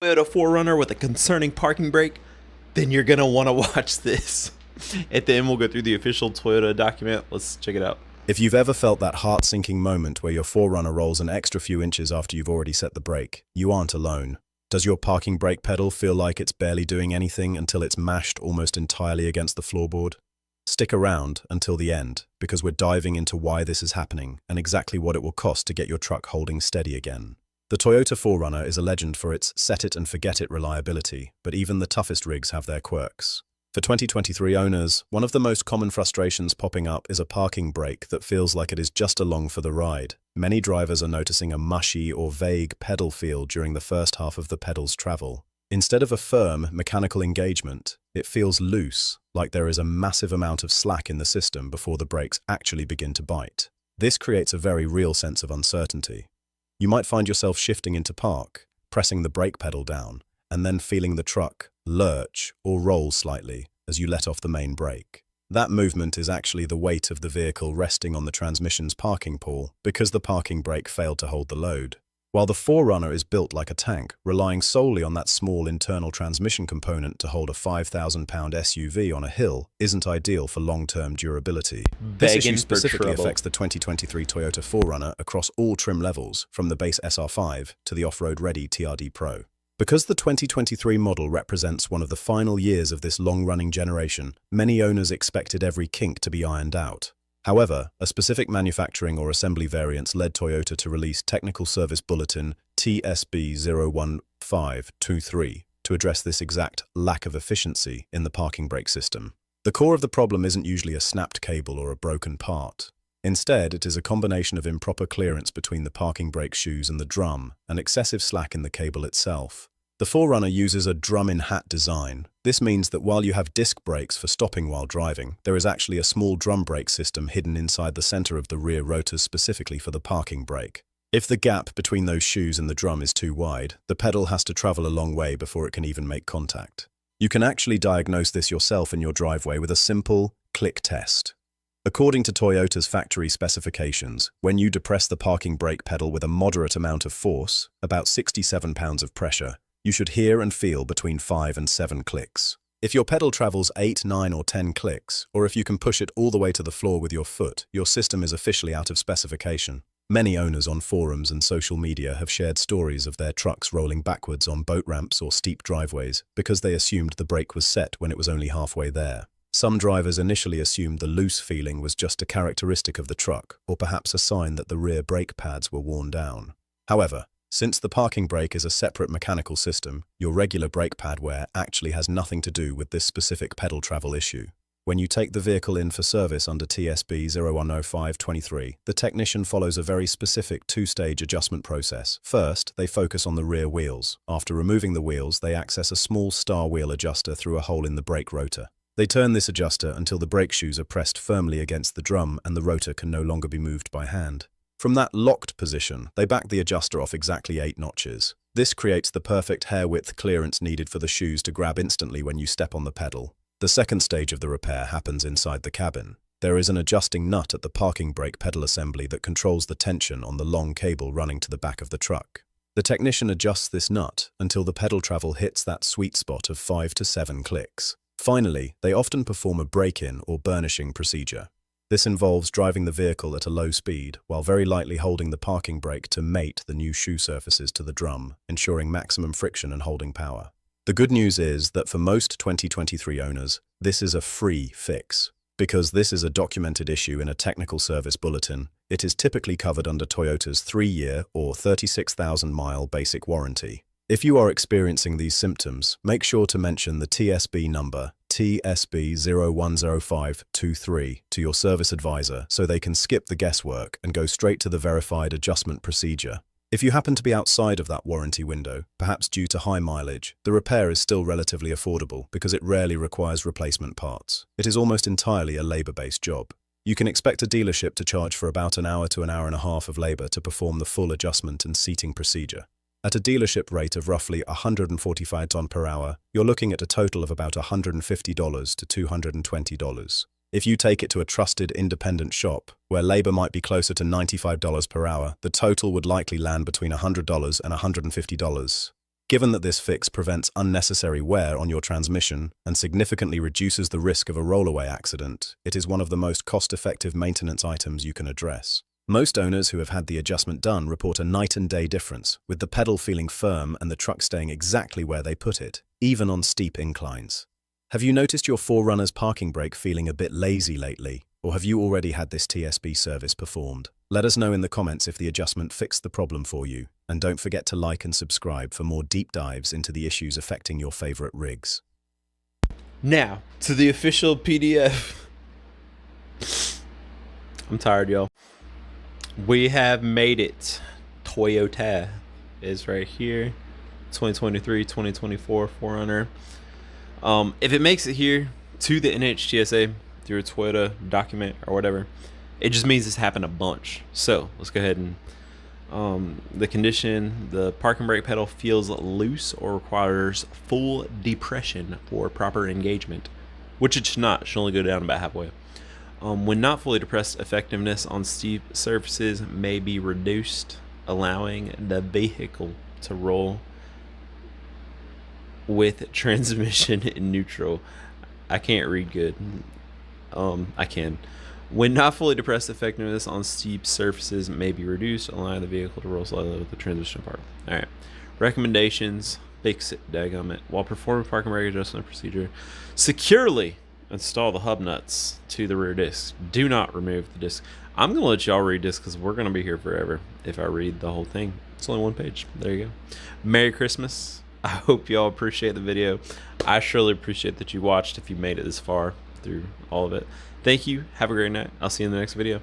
Toyota 4Runner with a concerning parking brake, then you're going to want to watch this. At the end, we'll go through the official Toyota document. Let's check it out. If you've ever felt that heart-sinking moment where your 4Runner rolls an extra few inches after you've already set the brake, you aren't alone. Does your parking brake pedal feel like it's barely doing anything until it's mashed almost entirely against the floorboard? Stick around until the end, because we're diving into why this is happening and exactly what it will cost to get your truck holding steady again. The Toyota 4Runner is a legend for its set-it-and-forget-it reliability, but even the toughest rigs have their quirks. For 2023 owners, one of the most common frustrations popping up is a parking brake that feels like it is just along for the ride. Many drivers are noticing a mushy or vague pedal feel during the first half of the pedal's travel. Instead of a firm, mechanical engagement, it feels loose, like there is a massive amount of slack in the system before the brakes actually begin to bite. This creates a very real sense of uncertainty. You might find yourself shifting into park, pressing the brake pedal down, and then feeling the truck lurch or roll slightly as you let off the main brake. That movement is actually the weight of the vehicle resting on the transmission's parking pawl because the parking brake failed to hold the load. While the 4Runner is built like a tank, relying solely on that small internal transmission component to hold a 5,000-pound SUV on a hill isn't ideal for long-term durability. This issue specifically affects the 2023 Toyota 4Runner across all trim levels, from the base SR5 to the off-road-ready TRD Pro. Because the 2023 model represents one of the final years of this long-running generation, many owners expected every kink to be ironed out. However, a specific manufacturing or assembly variance led Toyota to release Technical Service Bulletin TSB01523 to address this exact lack of efficiency in the parking brake system. The core of the problem isn't usually a snapped cable or a broken part. Instead, it is a combination of improper clearance between the parking brake shoes and the drum, and excessive slack in the cable itself. The 4Runner uses a drum-in-hat design. This means that while you have disc brakes for stopping while driving, there is actually a small drum brake system hidden inside the center of the rear rotors specifically for the parking brake. If the gap between those shoes and the drum is too wide, the pedal has to travel a long way before it can even make contact. You can actually diagnose this yourself in your driveway with a simple click test. According to Toyota's factory specifications, when you depress the parking brake pedal with a moderate amount of force, about 67 pounds of pressure, you should hear and feel between 5 and 7 clicks. If your pedal travels 8, 9 or 10 clicks, or if you can push it all the way to the floor with your foot, your system is officially out of specification. Many owners on forums and social media have shared stories of their trucks rolling backwards on boat ramps or steep driveways because they assumed the brake was set when it was only halfway there. Some drivers initially assumed the loose feeling was just a characteristic of the truck, or perhaps a sign that the rear brake pads were worn down. However, since the parking brake is a separate mechanical system, your regular brake pad wear actually has nothing to do with this specific pedal travel issue. When you take the vehicle in for service under TSB 010523, the technician follows a very specific two-stage adjustment process. First, they focus on the rear wheels. After removing the wheels, they access a small star wheel adjuster through a hole in the brake rotor. They turn this adjuster until the brake shoes are pressed firmly against the drum and the rotor can no longer be moved by hand. From that locked position, they back the adjuster off exactly 8 notches. This creates the perfect hair-width clearance needed for the shoes to grab instantly when you step on the pedal. The second stage of the repair happens inside the cabin. There is an adjusting nut at the parking brake pedal assembly that controls the tension on the long cable running to the back of the truck. The technician adjusts this nut until the pedal travel hits that sweet spot of 5 to 7 clicks. Finally, they often perform a break-in or burnishing procedure. This involves driving the vehicle at a low speed while very lightly holding the parking brake to mate the new shoe surfaces to the drum, ensuring maximum friction and holding power. The good news is that for most 2023 owners, this is a free fix. Because this is a documented issue in a technical service bulletin, it is typically covered under Toyota's 3-year or 36,000-mile basic warranty. If you are experiencing these symptoms, make sure to mention the TSB number TSB 010523 to your service advisor so they can skip the guesswork and go straight to the verified adjustment procedure. If you happen to be outside of that warranty window, perhaps due to high mileage, the repair is still relatively affordable because it rarely requires replacement parts. It is almost entirely a labor-based job. You can expect a dealership to charge for about an hour to an hour and a half of labor to perform the full adjustment and seating procedure. At a dealership rate of roughly $145 per hour, you're looking at a total of about $150 to $220. If you take it to a trusted independent shop, where labor might be closer to $95 per hour, the total would likely land between $100 and $150. Given that this fix prevents unnecessary wear on your transmission and significantly reduces the risk of a rollaway accident, it is one of the most cost-effective maintenance items you can address. Most owners who have had the adjustment done report a night and day difference, with the pedal feeling firm and the truck staying exactly where they put it, even on steep inclines. Have you noticed your 4Runner's parking brake feeling a bit lazy lately, or have you already had this TSB service performed? Let us know in the comments if the adjustment fixed the problem for you, and don't forget to like and subscribe for more deep dives into the issues affecting your favorite rigs. Now, to the official PDF. I'm tired, y'all. We have made it. Toyota is right here. 2023, 2024 4Runner. If it makes it here to the NHTSA through a Toyota document or whatever, it just means it's happened a bunch. So let's go ahead and the condition: the parking brake pedal feels loose or requires full depression for proper engagement, which it should not. It should only go down about halfway. When not fully depressed, effectiveness on steep surfaces may be reduced, allowing the vehicle to roll with transmission in neutral. I can't read good. I can. When not fully depressed, effectiveness on steep surfaces may be reduced, allowing the vehicle to roll slightly with the transmission part. All right. Recommendations: fix it, daggum. While performing parking brake adjustment procedure, securely install the hub nuts to the rear disc. Do not remove the disc. I'm gonna let y'all read this because we're gonna be here forever if I read the whole thing. It's only one page. There you go. Merry Christmas. I hope y'all appreciate the video. I surely appreciate that you watched if you made it this far through all of it. Thank you. Have a great night. I'll see you in the next video.